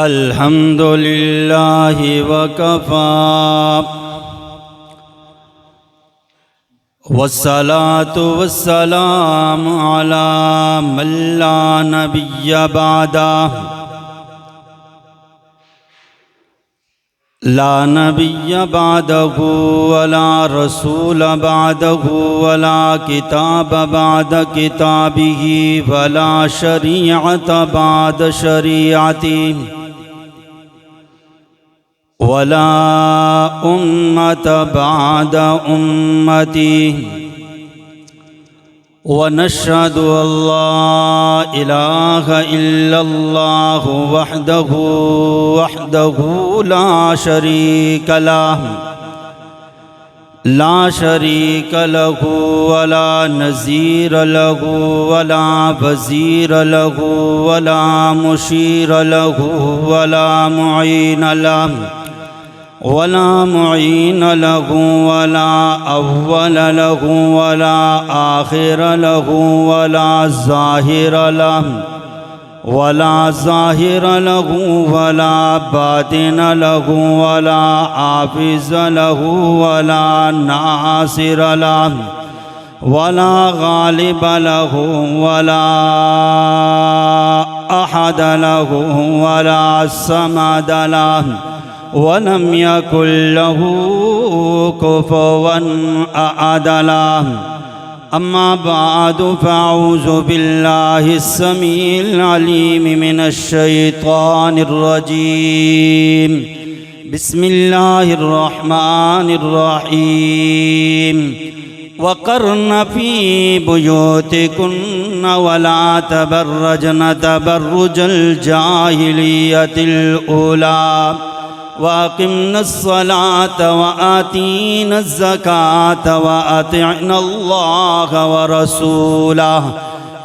الحمد لله وكفى والصلاة والسلام على من لا نبي بعده لا نبي بعده ولا رسول بعده ولا كتاب بعد كتابه ولا شريعة بعد شريعته ولا أمة بعد أمتي ونشهد أن لا إله إلا الله وحده لا شريك له ولا نظير له ولا وزير له ولا مشير له ولا معين له ولا أول له ولا آخر له ولا ظاهر له ولا باطن له ولا حافظ له ولا ناصر له ولا غالب له ولا أحد له ولا صمد له ولم يكن له كفوا أحد له. أما بعد فأعوذ بالله السميع العليم من الشيطان الرجيم. بسم الله الرحمن الرحيم. وقرن في بيوتكن ولا تبرجن تبرج الجاهلية الأولى وأقمنا الصلاة وآتينا الزكاة وأطعنا الله ورسوله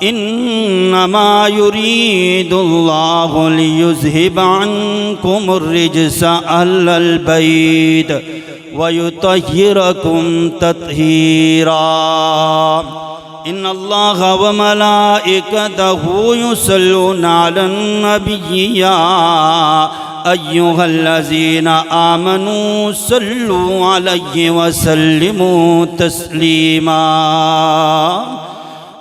إنما يريد الله ليذهب عنكم الرجس أهل البيت ويطهركم تطهيرا. إن الله وملائكته يصلون على النبي يا أيها الذين آمنوا صلوا عليه وسلموا تسليما.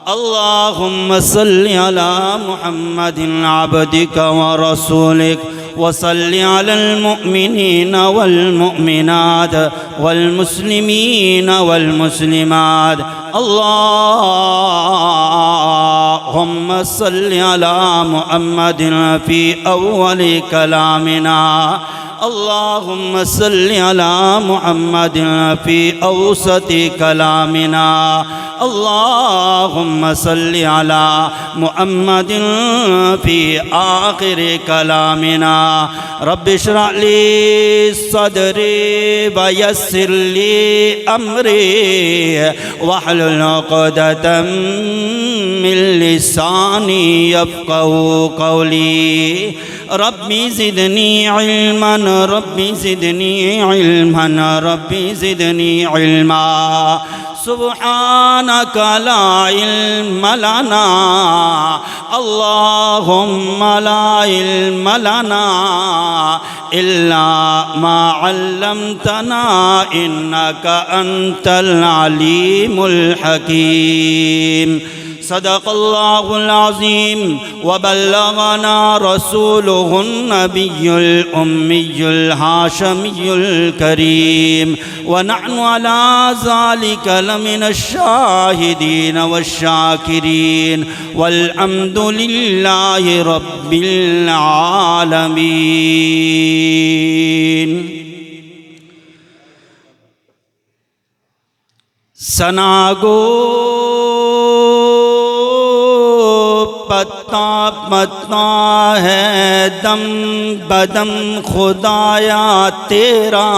اللهم صل على محمد عبدك ورسولك وصل على المؤمنين والمؤمنات والمسلمين والمسلمات. اللهم صل على محمد في أول كلامنا. اللهم صل على محمد في أوسط كلامنا. اللهم صل على محمد في آخر كلامنا. رب اشرح لي صدري ويسر لي أمري واحلل عقدة من لساني يفقهوا قولي. ربي زدني علما ربي زدني علما ربي زدني علما. سبحانك لا علم لنا اللهم لا علم لنا إلا ما علمتنا إنك أنت العليم الحكيم. صدق الله العظيم وبلغنا رسوله النبي الأمي الهاشمي الكريم ونحن على ذلك لمن الشاهدين والشاكرين والحمد لله رب العالمين. سناگو پتا پتا ہے دم بدم خدایا تیرا.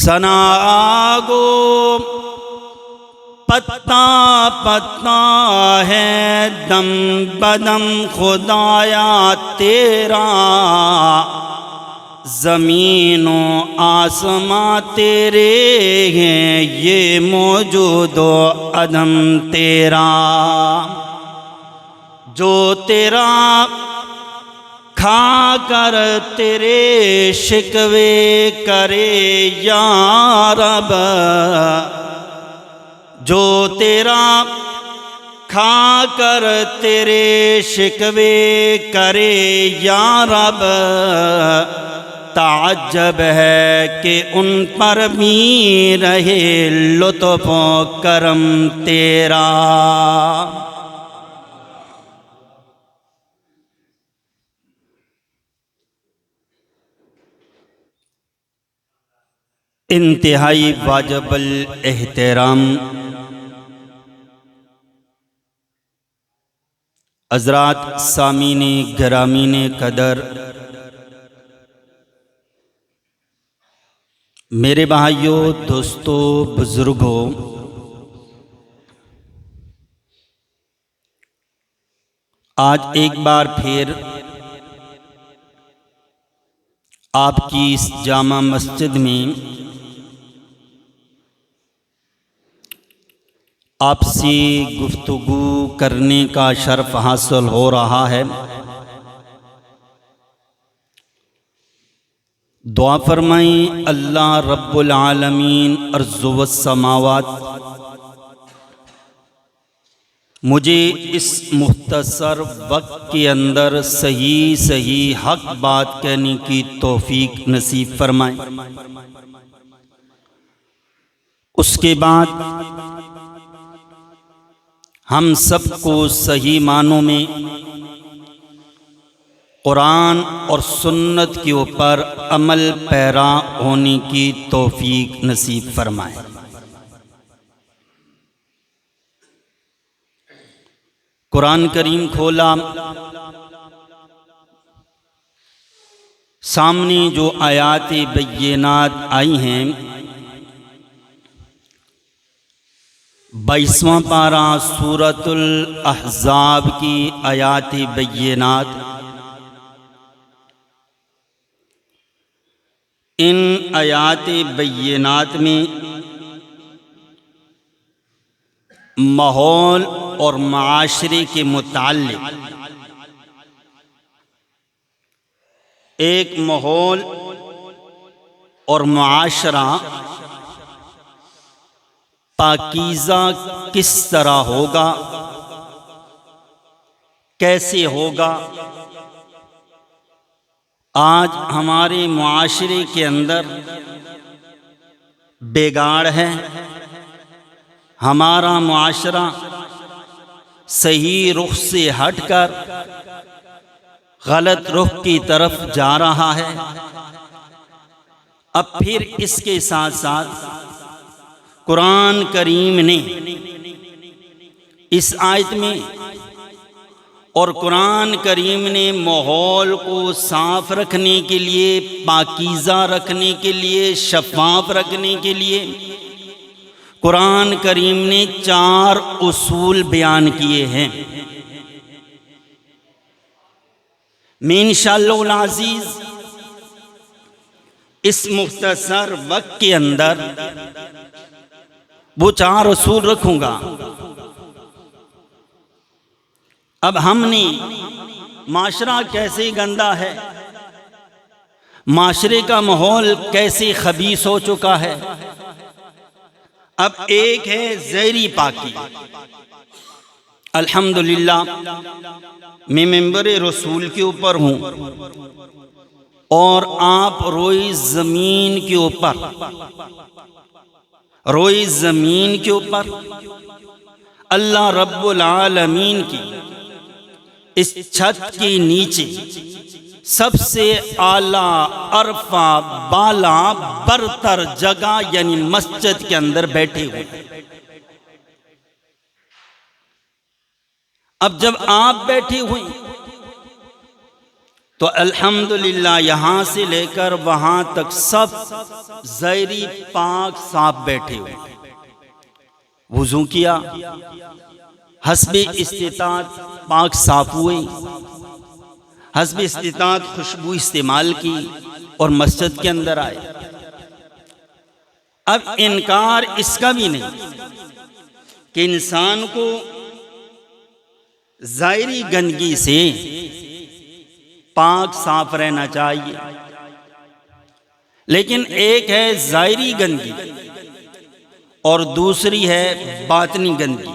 سناگو پتا پتا ہے دم بدم خدایا تیرا. زمین و آسماں تیرے ہیں یہ موجود و عدم تیرا. جو تیرا کھا کر تیرے شکوے کرے یا رب، جو تیرا کھا کر تیرے شکوے کرے یا رب، تعجب ہے کہ ان پر بھی رہے لطف و کرم تیرا۔ انتہائی واجب الاحترام حضرات، سامعین گرامین قدر، میرے بھائیوں، دوستو، بزرگوں، آج ایک بار پھر آپ کی اس جامع مسجد میں آپ سے گفتگو کرنے کا شرف حاصل ہو رہا ہے۔ دعا فرمائیں اللہ رب العالمین ارض والسماوات مجھے اس مختصر وقت کے اندر صحیح حق بات کہنے کی توفیق نصیب فرمائیں۔ اس کے بعد ہم سب کو صحیح معنوں میں قرآن اور سنت کے اوپر عمل پیرا ہونے کی توفیق نصیب فرمائے۔ قرآن کریم کھولا، سامنے جو آیات بینات آئی ہیں، 22واں پارہ سورۃ الاحزاب کی آیات بینات، ان آیات بینات میں ماحول اور معاشرے کے متعلق ایک ماحول اور معاشرہ پاکیزہ کس طرح ہوگا، کیسے ہوگا۔ آج ہمارے معاشرے کے اندر بگاڑ ہے، ہمارا معاشرہ صحیح رخ سے ہٹ کر غلط رخ کی طرف جا رہا ہے۔ اب پھر اس کے ساتھ ساتھ قرآن کریم نے اس آیت میں اور قرآن کریم نے ماحول کو صاف رکھنے کے لیے، پاکیزہ رکھنے کے لیے، شفاف رکھنے کے لیے قرآن کریم نے 4 اصول بیان کیے ہیں۔ میں انشاءاللہ العزیز اس مختصر وقت کے اندر وہ 4 اصول رکھوں گا۔ اب ہم نے معاشرہ کیسے گندا ہے، معاشرے کا ماحول کیسے خبیث ہو چکا ہے۔ اب ایک ہے ظاہری پاکی۔ الحمدللہ میں ممبر رسول کے اوپر ہوں اور آپ روئی زمین کے اوپر اللہ رب العالمین کی اس چھت کے نیچے سب سے اعلیٰ، عرفہ، بالا، برتر جگہ یعنی مسجد کے اندر بیٹھے ہوئے۔ اب جب آپ بیٹھے ہوئے تو الحمدللہ یہاں سے لے کر وہاں تک سب ظاہری پاک صاف بیٹھے ہوئے، وضو کیا، حسب استطاعت پاک صاف ہوئے، حسب استطاعت خوشبو استعمال کی اور مسجد کے اندر آئے۔ اب انکار اس کا بھی نہیں کہ انسان کو ظاہری گندگی سے پاک صاف رہنا چاہیے، لیکن ایک ہے ظاہری گندگی اور دوسری ہے باطنی گندگی،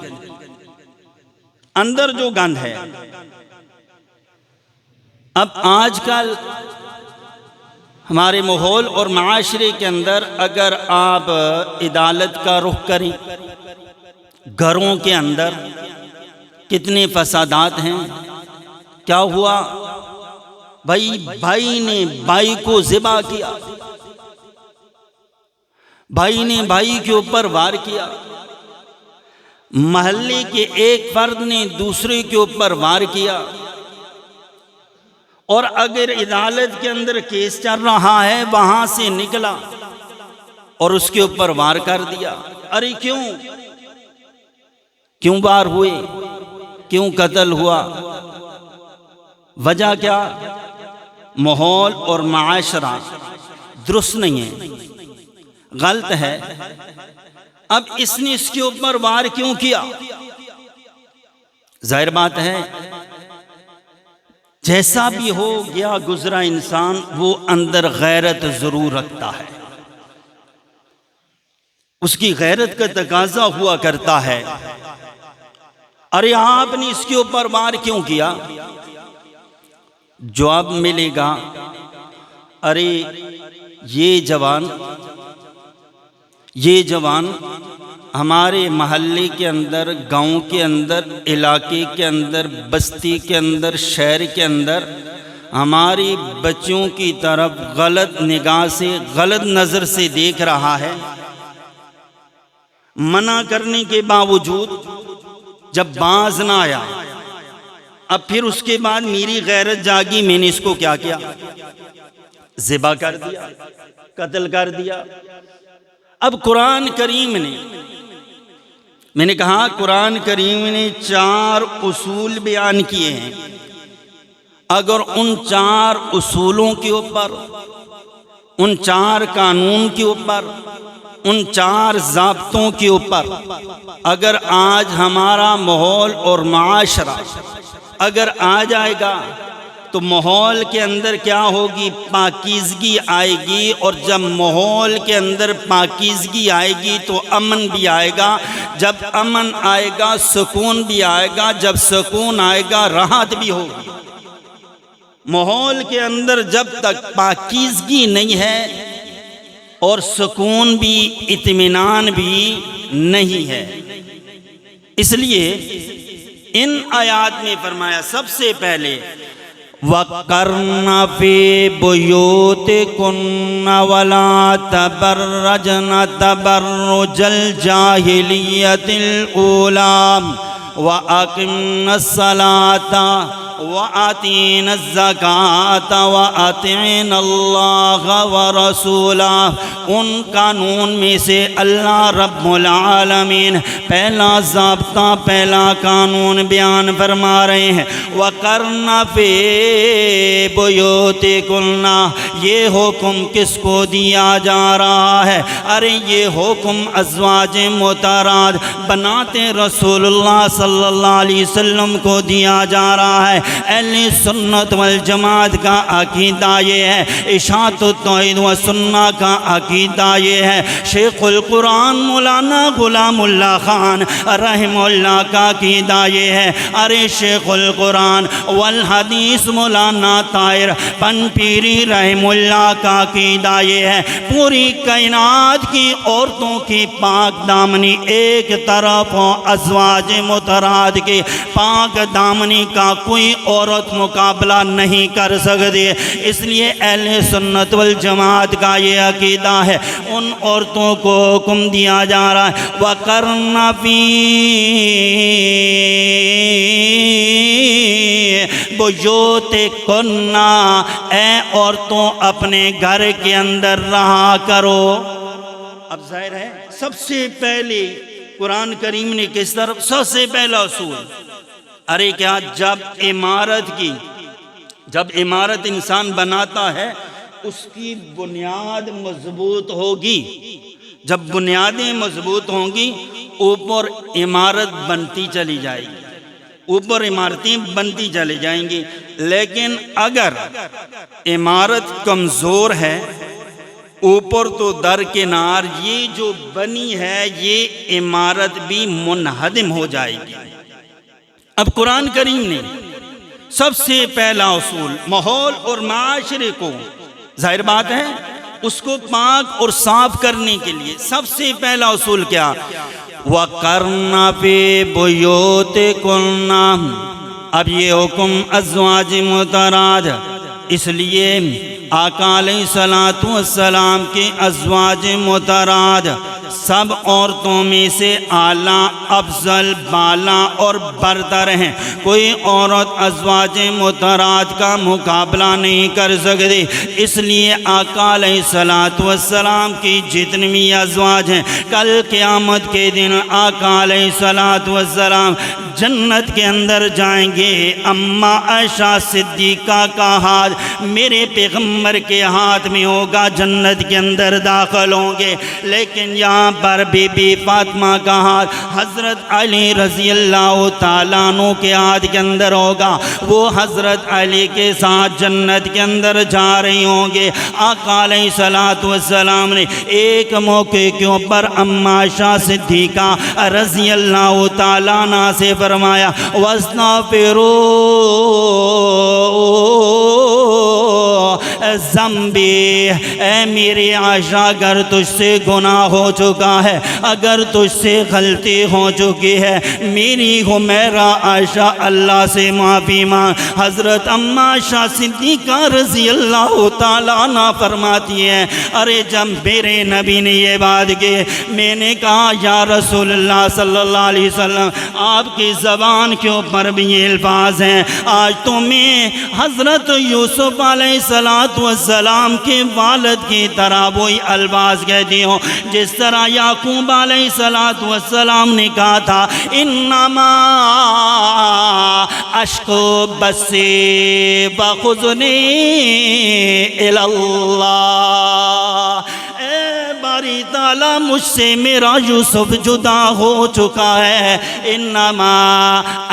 اندر جو گند ہے۔ اب آج کل ہمارے ماحول اور معاشرے کے اندر اگر آپ عدالت کا رخ کریں، گھروں کے اندر کتنے فسادات ہیں۔ کیا ہوا؟ بھائی نے بھائی کو ذبح کیا، بھائی نے بھائی کے اوپر وار کیا، محلے کے ایک فرد نے دوسرے کے اوپر وار کیا، اور اگر عدالت کے اندر کیس چل رہا ہے وہاں سے نکلا اور اس کے اوپر وار کر دیا۔ ارے کیوں وار ہوئے؟ کیوں قتل ہوا؟ وجہ کیا؟ ماحول اور معاشرہ درست نہیں ہے، غلط ہے۔ اب اس نے اس کے اوپر وار کیوں کیا؟ ظاہر بات ہے جیسا بھی ہو گیا گزرا انسان وہ اندر غیرت ضرور رکھتا ہے، اس کی غیرت کا تقاضا ہوا کرتا ہے۔ ارے آپ نے اس کے اوپر وار کیوں کیا؟ جواب ملے گا، ارے یہ جوان ہمارے محلے کے اندر، گاؤں کے اندر، علاقے کے اندر، بستی کے اندر، شہر کے اندر ہماری بچوں کی طرف غلط نگاہ سے، غلط نظر سے دیکھ رہا ہے۔ منع کرنے کے باوجود جب باز نہ آیا، اب پھر اس کے بعد میری غیرت جاگی، میں نے اس کو کیا کیا؟ ذبح کر دیا، قتل کر دیا۔ اب قرآن کریم نے، میں نے کہا قرآن کریم نے 4 اصول بیان کیے ہیں، اگر ان 4 اصولوں کے اوپر، ان 4 قانون کے اوپر، ان 4 ضابطوں کے اوپر اگر آج ہمارا ماحول اور معاشرہ اگر آ جائے گا تو ماحول کے اندر کیا ہوگی؟ پاکیزگی آئے گی، اور جب ماحول کے اندر پاکیزگی آئے گی تو امن بھی آئے گا، جب امن آئے گا سکون بھی آئے گا، جب سکون آئے گا راحت بھی ہوگی۔ ماحول کے اندر جب تک پاکیزگی نہیں ہے اور سکون بھی، اطمینان بھی نہیں ہے، اس لیے ان آیات میں فرمایا سب سے پہلے وَقَرْنَ فِي بُيُوتِكُنَّ وَلَا تَبَرَّجْنَ تَبَرُّجَ الْجَاهِلِيَّةِ الْأُولَىٰ وَأَقِمْنَ الصَّلَاةَ وَآتِينَ الزَّكَاةَ وَأَطِعْنَ اللَّهَ وَرَسُولَهُ۔ ان قانون میں سے اللہ رب العالمین پہلا ضابطہ، پہلا قانون بیان فرما رہے ہیں، وَقَرْنَ فِي بُيُوتِكُنَّ۔ یہ حکم کس کو دیا جا رہا ہے؟ ارے یہ حکم ازواج مطہرات بناتے رسول اللہ صلی اللہ علیہ وسلم کو دیا جا رہا ہے۔ اہل سنت والجماعت کا عقیدہ یہ ہے، اشاعت التوحید و سنہ کا عقیدہ یہ ہے، شیخ القرآن مولانا غلام اللہ خان رحمہ اللہ کا عقیدہ یہ ہے، ارے شیخ القرآن والحدیث مولانا طاہر پنپیری رحمہ اللہ کا عقیدہ یہ ہے، پوری کائنات کی عورتوں کی پاک دامنی ایک طرف ہو، ازواج مطہرات کی پاک دامنی کا کوئی عورت مقابلہ نہیں کر سکتی، اس لیے اہل سنت والجماعت کا یہ عقیدہ ہے۔ ان عورتوں کو حکم دیا جا رہا ہے وَقَرْنَ فِي بُيُوتِكُنَّ، اے عورتوں اپنے گھر کے اندر رہا کرو۔ اب ظاہر ہے سب سے پہلے قرآن کریم نے کس طرف سب سے پہلا اصول، ارے کیا جب عمارت انسان بناتا ہے اس کی بنیاد مضبوط ہوگی، جب بنیادیں مضبوط ہوں گی اوپر عمارت بنتی چلی جائے گی۔ اوپر عمارتیں بنتی چلے جائیں گی، لیکن اگر عمارت کمزور ہے، اوپر تو درکنار یہ جو بنی ہے یہ عمارت بھی منہدم ہو جائے گی۔ اب قرآن کریم نے سب سے پہلا اصول ماحول اور معاشرے کو، ظاہر بات ہے اس کو پاک اور صاف کرنے کے لیے سب سے پہلا اصول کیا؟ وَقَرْنَ فِي بُيُوتِكُنَّ۔ اب یہ حکم ازواج مطہرات، اس لیے آقا علیہ السلام کے ازواج مطہرات سب عورتوں میں سے اعلیٰ، افضل، بالا اور برتر ہیں۔ کوئی عورت ازواج مطہرات کا مقابلہ نہیں کر سکتی، اس لیے آقا علیہ السلام کی جتنی بھی ازواج ہیں، کل قیامت کے دن آقا علیہ السلام جنت کے اندر جائیں گے۔ اماں عائشہ صدیقہ کا ہاتھ میرے پیغمبر کے ہاتھ میں ہوگا، جنت کے اندر داخل ہوں گے، لیکن یہاں پر بی بی فاطمہ کا ہاتھ حضرت علی رضی اللہ تعالیٰ عنہ کے ہاتھ کے اندر ہوگا، وہ حضرت علی کے ساتھ جنت کے اندر جا رہی ہوں گے۔ آقا علیہ السلام نے ایک موقع کے اوپر اماں عائشہ صدیقہ رضی اللہ تعالیٰ عنہ سے فرمایا وَاسْتَغْفِرُوا ذنبی، اے میری عائشہ اگر تجھ سے گناہ ہو چکا ہے، اگر تجھ سے غلطی ہو چکی ہے، میری حمیرہ عائشہ اللہ سے معافی مانگ۔ حضرت اماں عائشہ صدیقہ رضی اللہ تعالیٰ عنہ فرماتی ہیں ارے جب میرے نبی نے یہ بات کی، میں نے کہا یا رسول اللہ صلی اللہ علیہ وسلم آپ کی زبان کے اوپر بھی یہ الفاظ ہیں، آج تو میں حضرت یوسف علیہ السلام کے والد کی طرح وہی الفاظ کہتی ہوں جس طرح یعقوب علیہ السلام نے کہا تھا انما اشکو بثی وحزنی الی اللہ، باری تعالیٰ مجھ سے میرا یوسف جدا ہو چکا ہے، انما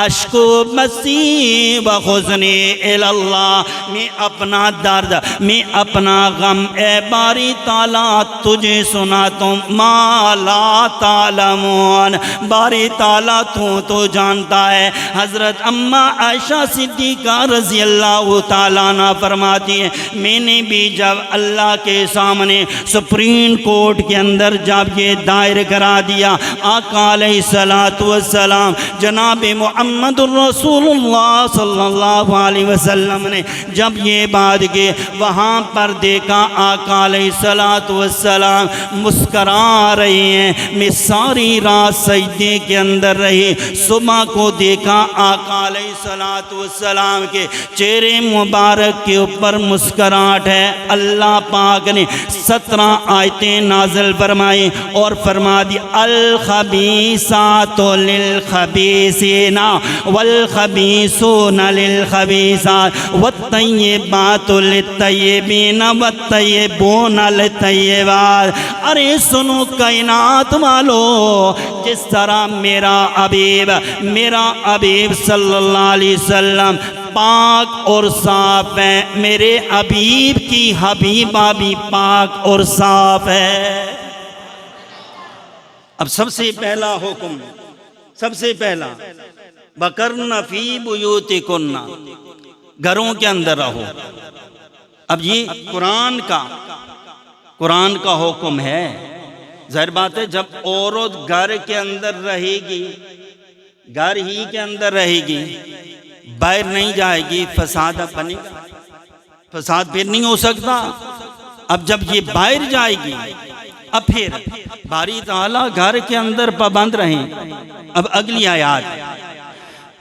اشکو بثی وحزنی الی اللہ، میں اپنا درد، میں اپنا غم اے باری تعالیٰ تجھے سناتا ہوں، ما لا تعلمون، باری تعالیٰ تو جانتا ہے۔ حضرت اماں عائشہ صدیقہ رضی اللہ تعالیٰ عنہ فرماتی ہیں میں نے بھی جب اللہ کے سامنے سپریم کورٹ کے اندر جب یہ دائر کرا دیا، آقا علیہ السلام جناب محمد الرسول اللہ صلی اللہ علیہ وسلم نے جب یہ بات کی، وہاں پر دیکھا آقا علیہ السلام مسکرا رہے ہیں۔ میں ساری رات سجدے کے اندر رہی، صبح کو دیکھا آقا علیہ السلام کے چہرے مبارک کے اوپر مسکراہٹ ہے۔ اللہ پاک نے 17 آیتیں نازل فرمائی اور فرما دی الخبیثات للخبیثین والخبیثون للخبیثات والطیبات للطیبین والطیبون للطیبات۔ ارے سنو کائنات والو، جس طرح میرا حبیب صلی اللہ علیہ وسلم پاک اور صاف ہے، میرے حبیب کی حبیبہ بھی پاک اور صاف ہے۔ اب سب سے پہلا حکم، سب سے پہلا وَقَرْنَ فِي بُيُوتِكُنَّ، گھروں کے اندر رہو۔ اب یہ قرآن کا حکم ہے۔ ظاہر بات ہے جب عورت گھر کے اندر رہے گی، گھر ہی کے اندر رہے گی، باہر نہیں جائے گی، فساد بنے گا، فساد پھر نہیں ہو سکتا۔ اب جب یہ باہر جائے گی، اب پھر باری تعالیٰ گھر کے اندر پابند رہیں۔ اب اگلی آیات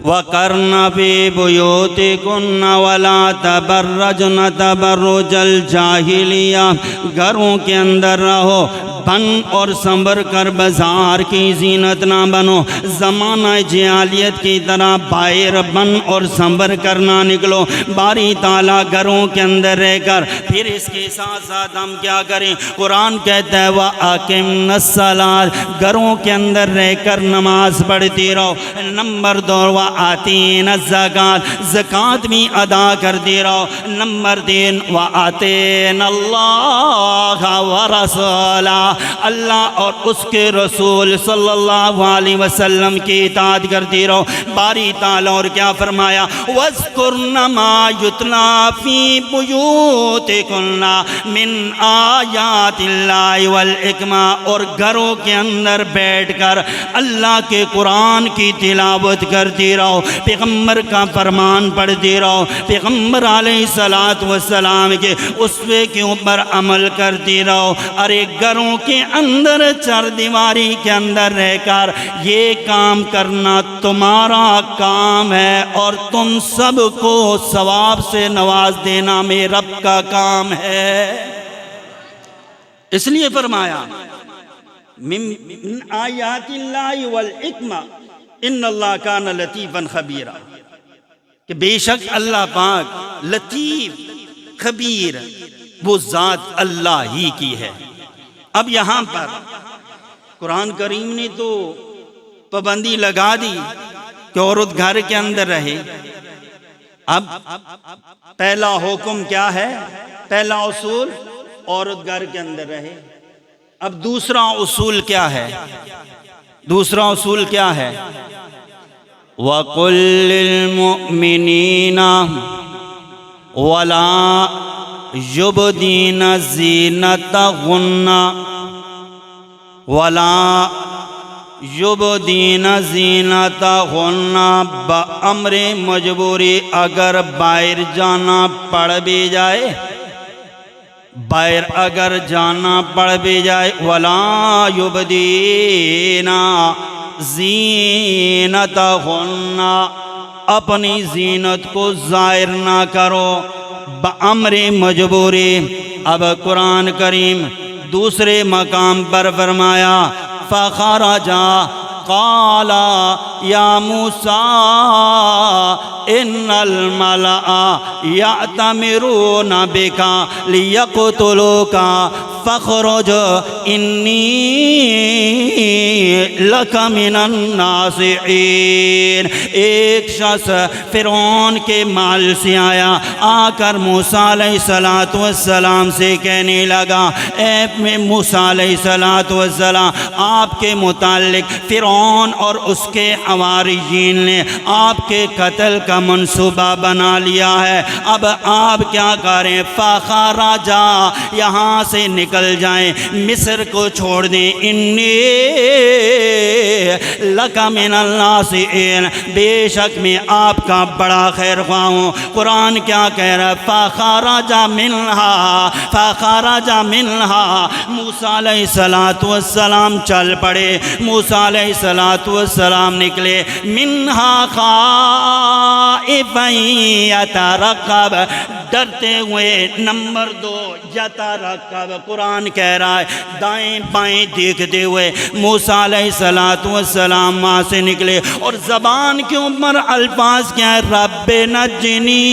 وَقَرْنَ فِي بُيُوتِكُنَّ وَلَا تَبَرَّجْنَ تَبَرُّجَ الْجَاهِلِيَّةِ، گھروں کے اندر رہو بن اور سنور کر بازار کی زینت نہ بنو، زمانہ جاہلیت کی طرح باہر بن اور سنور کر نہ نکلو۔ باری تعالیٰ گھروں کے اندر رہ کر پھر اس کے ساتھ ساتھ ہم کیا کریں؟ قرآن کہتا ہے وَأَقِمْنَا الصَّلَاةَ، گھروں کے اندر رہ کر نماز پڑھتی رہو۔ نمبر 2 وَآتِينَا الزَّكَاةَ، زکوٰۃ بھی ادا کرتی رہو۔ نمبر 3 وَآتِينَا اللَّهَ وَرَسُولَهُ، اللہ اور اس کے رسول صلی اللہ علیہ وسلم کی اطاعت کرتی رہو۔ باری تعالیٰ اور کیا فرمایا؟ وَاذْكُرْنَ مَا يُتْلَىٰ فِي بُيُوتِكُنَّ مِنْ آیَاتِ اللَّهِ وَالْحِکْمَةِ، اور گھروں کے اندر بیٹھ کر اللہ کے قرآن کی تلاوت کرتی رہو، پیغمبر کا فرمان پڑھتی رہو، پیغمبر علیہ السلام کے اسوے کے اوپر عمل کرتی رہو۔ ارے گھروں کے اندر چار دیواری کے اندر رہ کر یہ کام کرنا تمہارا کام ہے، اور تم سب کو ثواب سے نواز دینا میرے رب کا کام ہے۔ اس لیے فرمایا من آیات اللہ والحکمہ ان اللہ کان لطیفا خبیرا، کہ بے شک اللہ پاک لطیف خبیر وہ ذات اللہ ہی کی ہے۔ اب یہاں پر قرآن کریم نے تو پابندی لگا دی کہ عورت گھر کے اندر رہے۔ اب پہلا حکم کیا ہے؟ پہلا اصول عورت گھر کے اندر رہے۔ اب دوسرا اصول کیا ہے؟ دوسرا اصول کیا ہے؟ وَقُلْ لِلْمُؤْمِنِينَ وَلَا يُبْدِينَ زِينَتَهُنَّ وَلَا يُبْدِينَ زِينَتَهُنَّ، بأمر مجبوری اگر باہر جانا پڑ بھی جائے، باہر اگر جانا پڑ بھی جائے، وَلَا يُبْدِينَ زِينَتَهُنَّ، اپنی زینت کو ظاہر نہ کرو بأمر مجبوری۔ اب قرآن کریم دوسرے مقام پر فرمایا فَخَرَجَا قَالَ يَا مُوسَىٰ إِنَّ الْمَلَأَ يَأْتَمِرُونَ بِكَ لِيَقْتُلُوكَ فَاخْرُجْ إِنِّي لَكَ مِنَ النَّاصِحِينَ۔ ایک شخص فرعون کے مال سے آیا، آ کر موسیٰ علیہ السلام سے کہنے لگا اے موسیٰ علیہ السلام، آپ کے متعلق فرعون اور اس کے حواریین نے آپ کے قتل کا منصوبہ بنا لیا ہے، اب آپ کیا کریں؟ فَخَرَجَا، یہاں سے نکل جائیں، مصر کو چھوڑ دیں، انی لَکَ مِنَ النَّاصِحِينَ، بے شک میں آپ کا بڑا خیر خواہ ہوں۔ قرآن کیا کہہ رہا ہے؟ فَخَرَجَ مِنْهَا، موسیٰ علیہ السلام چل پڑے، موسیٰ علیہ السلام نکلے، منہا خائفا یترقب، ڈرتے ہوئے۔ نمبر 2 یترقب، قرآن کہہ رہا ہے دائیں بائیں دیکھتے ہوئے موسیٰ علیہ السلام وہاں سے نکلے، اور زبان کے اوپر الفاظ کیا ہے؟ رب نجنی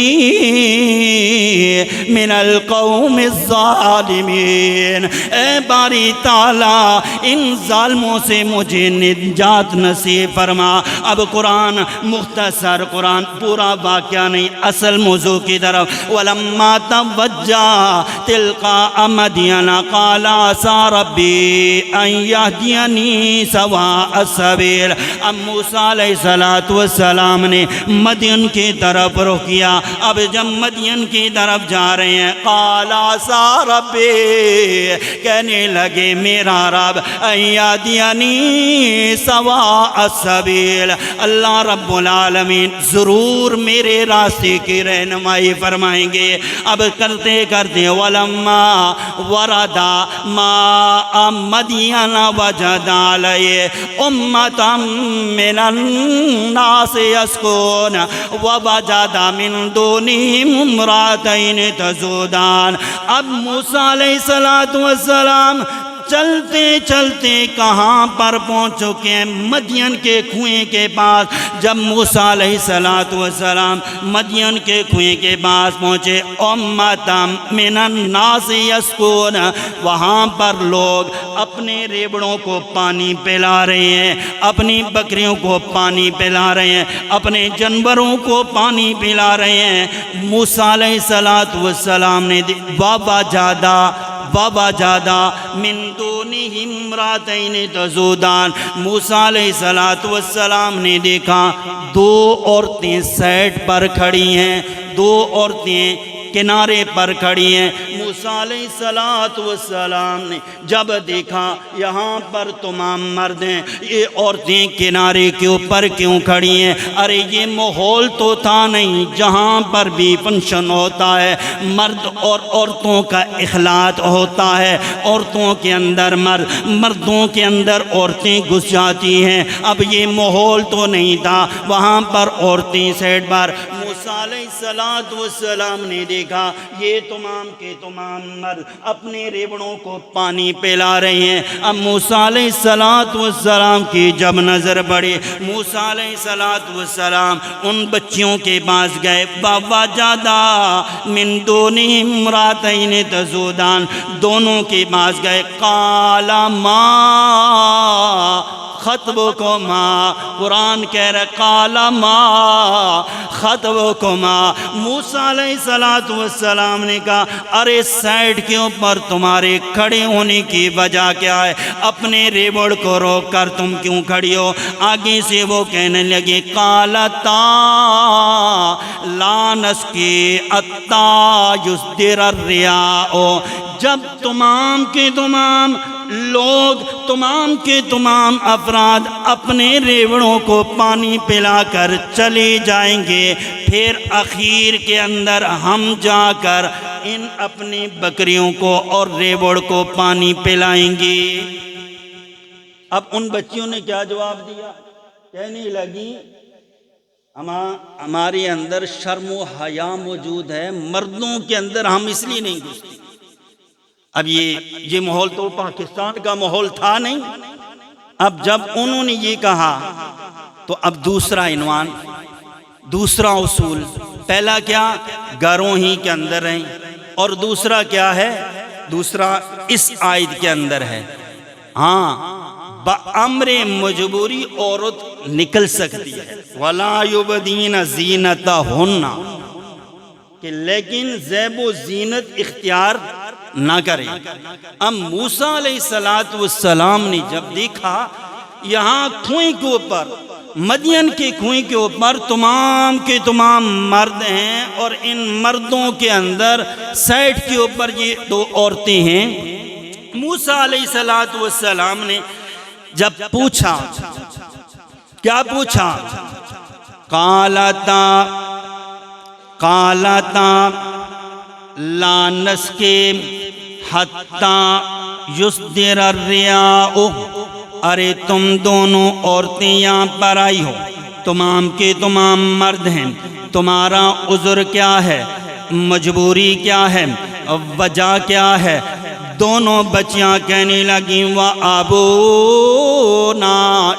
من القوم الظالمین، اے باری تعالیٰ ان ظالموں سے مجھے نجات نصیب فرما۔ اب قرآن مختصر، قرآن پورا واقعہ نہیں، اصل موضوع کی طرف۔ وَلَمَّا تَوَجَّهَ تِلْقَاءَ مَدْيَنَ قَالَ عَسَىٰ رَبِّي أَن يَهْدِيَنِي سَوَاءَ السَّبِيلِ، اب موسیٰ علیہ السلام نے مدین کی طرف رخ کیا۔ اب جب مدین کی طرف جا رہے ہیں، قَالَ عَسَىٰ رَبِّي، کہنے لگے میرا رب أن يَهْدِيَنِي سَوَاءَ السَّبِيلِ، اللہ رب العالمین ضرور میرے راستے کی رہنمائی فرمائیں گے۔ اب کرتے کرتے وَلَمَّا وَرَدَ مَاءَ مَدْيَنَ وَجَدَ عَلَيْهِ أُمَّةً مِّنَ النَّاسِ يَسْقُونَ وَوَجَدَ مِن دُونِهِمْ امْرَأَتَيْنِ تَذُودَانِ، اب موسیٰ علیہ السلام چلتے چلتے کہاں پر پہنچ چکے ہیں؟ مدین کے کنویں کے پاس۔ جب موسیٰ علیہ السلام مدین کے کنویں کے پاس پہنچے، امتا من الناس یسقون، وہاں پر لوگ اپنے ریبڑوں کو پانی پلا رہے ہیں، اپنی بکریوں کو پانی پلا رہے ہیں، اپنے جانوروں کو پانی پلا رہے ہیں۔ موسیٰ علیہ السلام نے بابا جادہ من دونہم امراتین تذودان، موسیٰ علیہ السلام نے دیکھا دو عورتیں سائڈ پر کھڑی ہیں، دو عورتیں کنارے پر کھڑی ہیں۔ موسیٰ علیہ السلام نے جب دیکھا یہاں پر تمام مرد ہیں، یہ عورتیں کنارے کے اوپر کیوں کھڑی ہیں؟ ارے یہ ماحول تو تھا نہیں جہاں پر بھی فنکشن ہوتا ہے، مرد اور عورتوں کا اخلاط ہوتا ہے، عورتوں کے اندر مردوں کے اندر عورتیں گھس جاتی ہیں۔ اب یہ ماحول تو نہیں تھا، وہاں پر عورتیں سائڈ پر۔ موسیٰ علیہ السلام نے دیکھا یہ تمام کے تمام مرد اپنے ریبڑوں کو پانی پلا رہے ہیں۔ اب موسیٰ علیہ السلام کی جب نظر پڑی، موسیٰ علیہ السلام ان بچیوں کے پاس گئے، فوجدا من دونہم امراتین تذودان، دونوں کے پاس گئے، قال ما خطبکما، قرآن کہہ رہا قال ما خطبکما، موسیٰ علیہ السلام نے کہا ارے سائڈ کے اوپر تمہارے کھڑے ہونے کی وجہ کیا ہے؟ اپنے ریبڑ کو روک کر تم کیوں کھڑی ہو؟ آگے سے وہ کہنے لگے قالتا لا نسقی حتی یصدر الرعاء، جب تمام کے تمام لوگ، تمام کے تمام افراد اپنے ریوڑوں کو پانی پلا کر چلے جائیں گے، پھر اخیر کے اندر ہم جا کر ان اپنی بکریوں کو اور ریوڑ کو پانی پلائیں گے۔ اب ان بچیوں نے کیا جواب دیا؟ کہنے لگی ہمارے اندر شرم و حیا موجود ہے، مردوں کے اندر ہم اس لیے نہیں گھستے۔ اب یہ ماحول تو پاکستان کا ماحول تھا نہیں۔ اب جب انہوں نے یہ کہا تو اب دوسرا عنوان، دوسرا اصول، پہلا کیا؟ گھروں ہی کے اندر رہیں، اور دوسرا کیا ہے؟ دوسرا اس آیت کے اندر ہے، ہاں بامر مجبوری عورت نکل سکتی ہے، وَلَا يُبْدِينَ زِينَتَهُنَّ، کہ لیکن زیب و زینت اختیار نہ کریں۔ اب موسیٰ علیہ السلام نے جب دیکھا یہاں کنویں کے اوپر، مدین کے کنویں کے اوپر تمام کے تمام مرد ہیں، اور ان مردوں کے اندر سائڈ کے اوپر یہ دو عورتیں ہیں، موسیٰ علیہ السلام نے جب پوچھا، کیا پوچھا؟ قالتا لا نسقی حتی یصدر الرعاء، ارے تم دونوں عورتیں یہاں پر آئی ہو، تمام کے تمام مرد ہیں، تمہارا عذر کیا ہے؟ مجبوری کیا ہے؟ وجہ کیا ہے؟ دونوں بچیاں کہنے لگیں وَأَبُونَا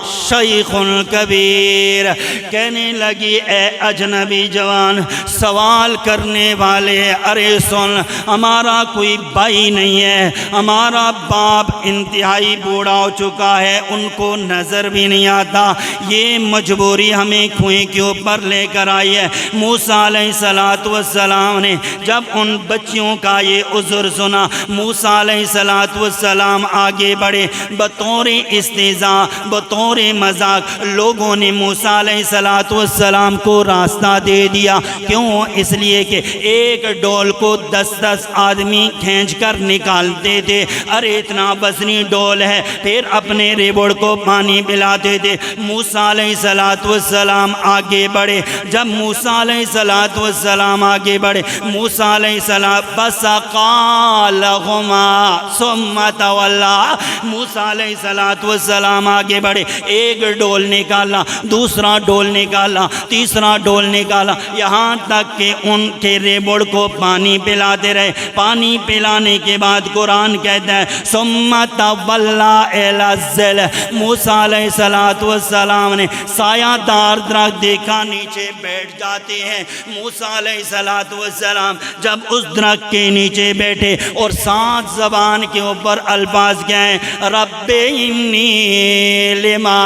شیخ کبیر، کہنے لگی اے اجنبی جوان، سوال کرنے والے، ارے سن، ہمارا کوئی بھائی نہیں ہے، ہمارا باپ انتہائی بوڑھا ہو چکا ہے، ان کو نظر بھی نہیں آتا، یہ مجبوری ہمیں کنویں کے اوپر لے کر آئی ہے۔ موسیٰ علیہ السلام نے جب ان بچیوں کا یہ عذر سنا، موسیٰ علیہ السلام آگے بڑھے، بطور استہزاء، بطور مذاق لوگوں نے موسیٰ علیہ السلام کو راستہ دے دیا۔ کیوں؟ اس لیے کہ ایک ڈول کو 10 آدمی کھینچ کر نکالتے تھے، ارے اتنا وزنی ڈول ہے، پھر اپنے ریبڑ کو پانی پلاتے تھے۔ موسیٰ علیہ السلام آگے بڑھے، جب موسیٰ علیہ السلام آگے بڑھے، موسیٰ علیہ السلام فَسَقَا لَهُمَا ثم تولا، موسیٰ علیہ السلام آگے بڑھے، ایک ڈول نکالا، دوسرا ڈول نکالا، تیسرا ڈول نکالا، یہاں تک کہ ان کے ریوڑ کو پانی پلاتے رہے۔ پانی پلانے کے بعد قرآن کہتا ہے ثم تولا الی الظل، موسیٰ علیہ السلام نے سایہ دار درخت دیکھا، نیچے بیٹھ جاتے ہیں۔ موسیٰ علیہ السلام جب اس درخت کے نیچے بیٹھے اور 7 زبان کے اوپر الفاظ کیا ہیں، رب انی لما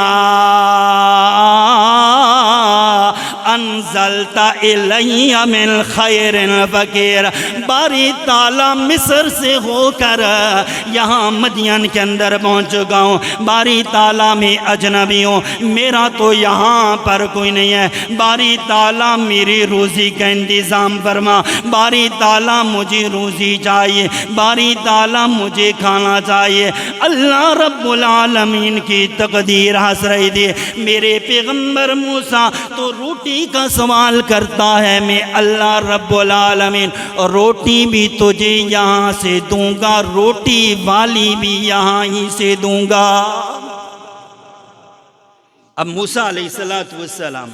انزلت الی من خیر فقیر، باری تعالیٰ مصر سے ہو کر یہاں مدین کے اندر پہنچ چکا ہوں، باری تعالیٰ میں اجنبی ہوں، میرا تو یہاں پر کوئی نہیں ہے، باری تعالیٰ میری روزی کا انتظام فرما، باری تعالیٰ مجھے روزی چاہیے، باری تعالیٰ مجھے کھانا چاہیے۔ اللہ رب العالمین کی تقدیر ہنس رہی تھی، میرے پیغمبر موسیٰ تو روٹی کا سوال کرتا ہے، میں اللہ رب العالمین روٹی بھی تجھے یہاں سے دوں گا، روٹی والی بھی یہاں ہی سے دوں گا۔ اب موسیٰ علیہ السلام،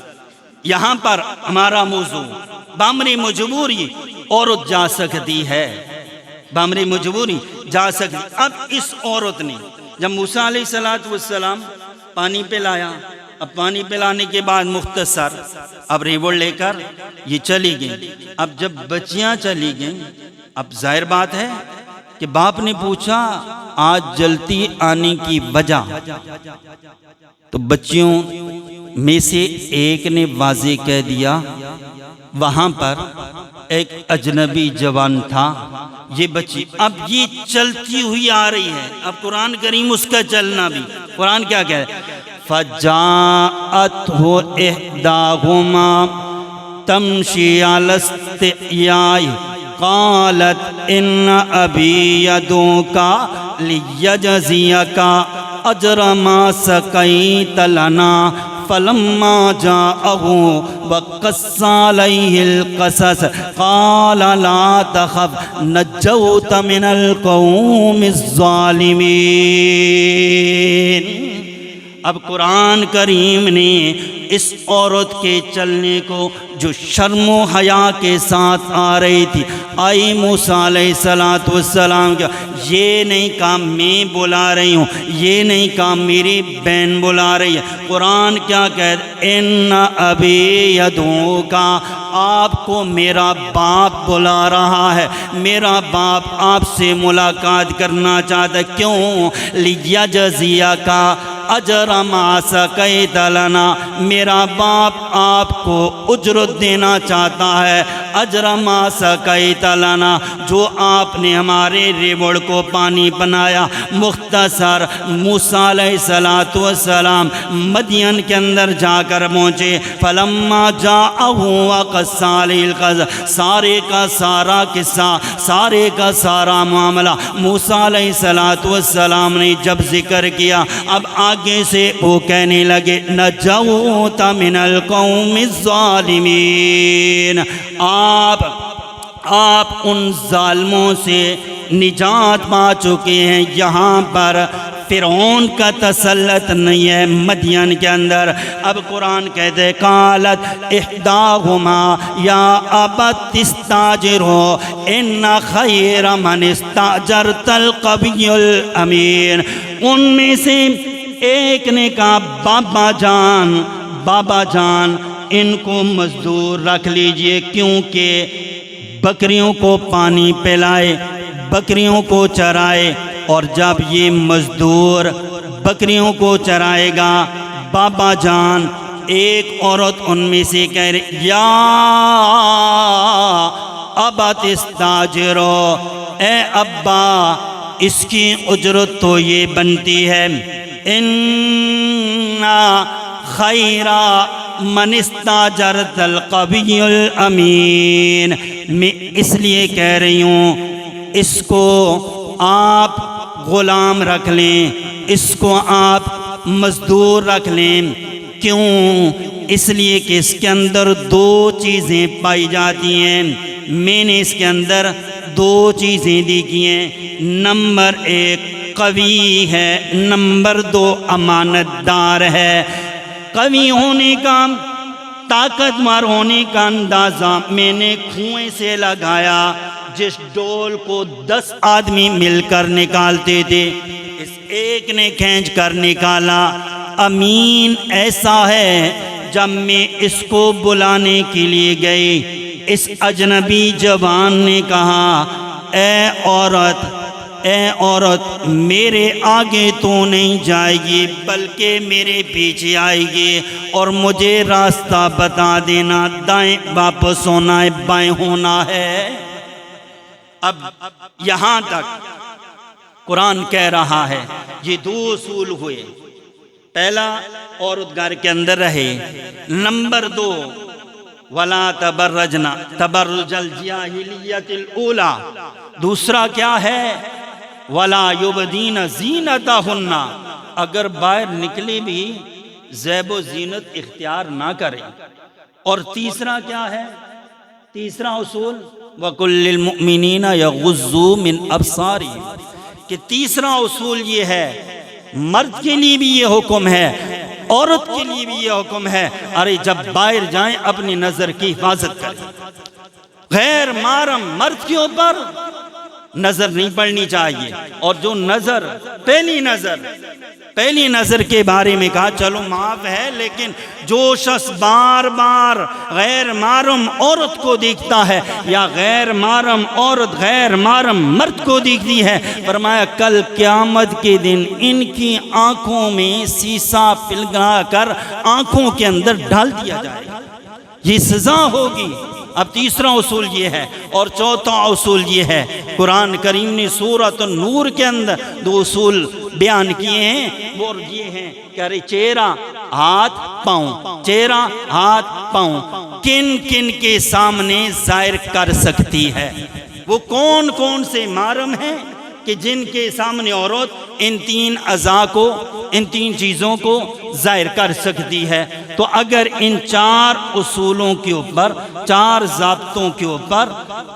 یہاں پر ہمارا موضوع بامری مجبوری، عورت جا سکتی ہے، بامری مجبوری جا سکتی۔ اب اس عورت نے جب موسیٰ علیہ السلام پانی پلایا، اب پانی پلانے کے بعد مختصر اب ریوڑ لے کر یہ چلی گئی۔ اب جب بچیاں چلی گئیں، اب ظاہر بات ہے کہ باپ نے پوچھا آج جلتی آنے کی وجہ، تو بچیوں میں سے ایک نے واضح کہہ دیا وہاں پر ایک اجنبی جوان تھا، یہ بچی اب یہ چلتی ہوئی آ رہی ہے۔ اب قرآن کریم اس کا چلنا بھی، قرآن کیا کہہ رہا ہے، فَجَاءَتْهُ إِحْدَاهُمَا تَمْشِي عَلَى اسْتِحْيَاءٍ قَالَتْ إِنَّ أَبِي يَدْعُوكَ لِيَجْزِيَكَ أَجْرَ مَا سَقَيْتَ لَنَا فَلَمَّا جَاءَهُ وَقَصَّ عَلَيْهِ الْقَصَصَ قَالَ لَا تَخَفْ نَجَّوْتَ مِنَ الْقَوْمِ الظَّالِمِينَ۔ اب قرآن کریم نے اس عورت کے چلنے کو جو شرم و حیا کے ساتھ آ رہی تھی، آئی موسیٰ علیہ السلام کا، یہ نہیں کہا میں بلا رہی ہوں، یہ نہیں کہا میری بہن بلا رہی ہے۔ قرآن کیا کہتا ہے، ان ابی یدعوک، آپ کو میرا باپ بلا رہا ہے، میرا باپ آپ سے ملاقات کرنا چاہتا ہے۔ کیوں؟ لیجزیک اجر ما سقیت لنا، میرا باپ آپ کو اجرت دینا چاہتا ہے، اجر ما سقیت لنا، جو آپ نے ہمارے ریوڑ کو پانی بنایا۔ مختصر موسیٰ علیہ السلام مدین کے اندر جا کر پہنچے، فلما جاءہ وقص علیہ القصص، سارے کا سارا قصہ، سارے کا سارا معاملہ موسیٰ علیہ السلام نے جب ذکر کیا، اب آگے سے وہ کہنے لگے نجوت من القوم الظالمین، آپ ان ظالموں سے نجات پا چکے ہیں۔ یہاں پر فرعون کا تسلط نہیں ہے مدین کے اندر۔ اب قرآن کہتے ہیں قالت احداہما یا ابت استاجرہ ان خیر من استاجرت القوی الامین، ان میں سے ایک نے کہا بابا جان ان کو مزدور رکھ لیجئے، کیونکہ بکریوں کو پانی پلائے، بکریوں کو چرائے، اور جب یہ مزدور بکریوں کو چرائے گا، بابا جان ایک عورت ان میں سے کہہ رہی یا ابت استاجرو، اے ابا اس کی اجرت تو یہ بنتی ہے، ان خیر من استاجرت القوی الامین، میں اس لیے کہہ رہی ہوں اس کو آپ غلام رکھ لیں، اس کو آپ مزدور رکھ لیں۔ کیوں؟ اس لیے کہ اس کے اندر 2 چیزیں پائی جاتی ہیں، میں نے اس کے اندر دو چیزیں دیکھی ہیں، نمبر ایک قوی ہے، نمبر دو امانت دار ہے۔ قوی ہونے کا، طاقتور ہونے کا اندازہ میں نے کنویں سے لگایا، جس ڈول کو 10 آدمی مل کر نکالتے تھے، اس ایک نے کھینچ کر نکالا۔ امین ایسا ہے، جب میں اس کو بلانے کے لیے گئی، اس اجنبی جوان نے کہا، اے عورت میرے آگے تو نہیں جائے گی بلکہ میرے پیچھے آئے گی، اور مجھے راستہ بتا دینا، دائیں واپس ہونا ہے بائیں ہونا ہے۔ اب یہاں تک قرآن کہہ رہا ہے یہ دو اصول ہوئے، پہلا عورت گھر کے اندر رہے، نمبر دو وَلَا تَبَرَّجْنَا تَبَرُّجَ الْجَاهِلِيَّةِ الْأُولَى، دوسرا کیا ہے وَلَا يُبْدِينَ زِينَتَهُنَّ، اگر باہر نکلے بھی زیب و زینت اختیار نہ کریں۔ اور تیسرا کیا ہے، تیسرا اصول وَقُلْ لِلْمُؤْمِنِينَ يَغُضُّوا مِنْ أَبْصَارِهِمْ، کہ تیسرا اصول یہ ہے، مرد کے لیے بھی یہ حکم ہے، عورت کے لیے بھی یہ حکم ہے، ارے جب باہر جائیں اپنی نظر کی حفاظت کریں۔ غیر محرم مرد کے اوپر نظر نہیں پڑنی چاہیے، اور جو نظر پہلی نظر کے بارے میں کہا چلو معاف ہے، لیکن جو شخص بار بار غیر محرم عورت کو دیکھتا ہے یا غیر محرم عورت غیر محرم مرد کو دیکھتی ہے، فرمایا کل قیامت کے دن ان کی آنکھوں میں سیسا پلگا کر آنکھوں کے اندر ڈال دیا جائے گا، یہ سزا ہوگی۔ اب تیسرا اصول یہ ہے، اور چوتھا اصول یہ ہے، قرآن کریم نے سورۃ النور کے اندر دو اصول بیان کیے ہیں، وہ یہ ہیں کہ ارے چہرہ ہاتھ پاؤں، چہرہ ہاتھ پاؤں کن کن کے سامنے ظاہر کر سکتی ہے، وہ کون کون سے محرم ہیں کہ جن کے سامنے عورت ان تین اعضاء کو، ان تین چیزوں کو ظاہر کر سکتی ہے۔ تو اگر ان چار اصولوں کے اوپر، چار ضابطوں کے اوپر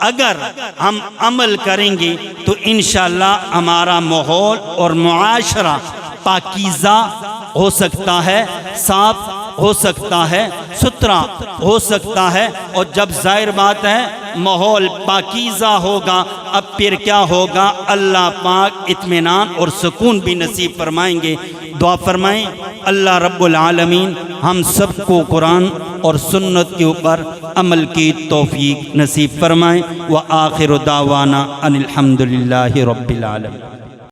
اگر ہم عمل کریں گے تو انشاءاللہ ہمارا ماحول اور معاشرہ پاکیزہ ہو سکتا ہے، صاف ہو سکتا ہے، ستھرا ہو سکتا ہے، اور جب ظاہر بات ہے ماحول پاکیزہ ہوگا، اب پھر کیا ہوگا، اللہ پاک اطمینان اور سکون بھی نصیب فرمائیں گے۔ دعا فرمائیں اللہ رب العالمین ہم سب کو قرآن اور سنت کے اوپر عمل کی توفیق نصیب فرمائیں۔ وآخر دعوانا ان الحمد للہ رب العالمین۔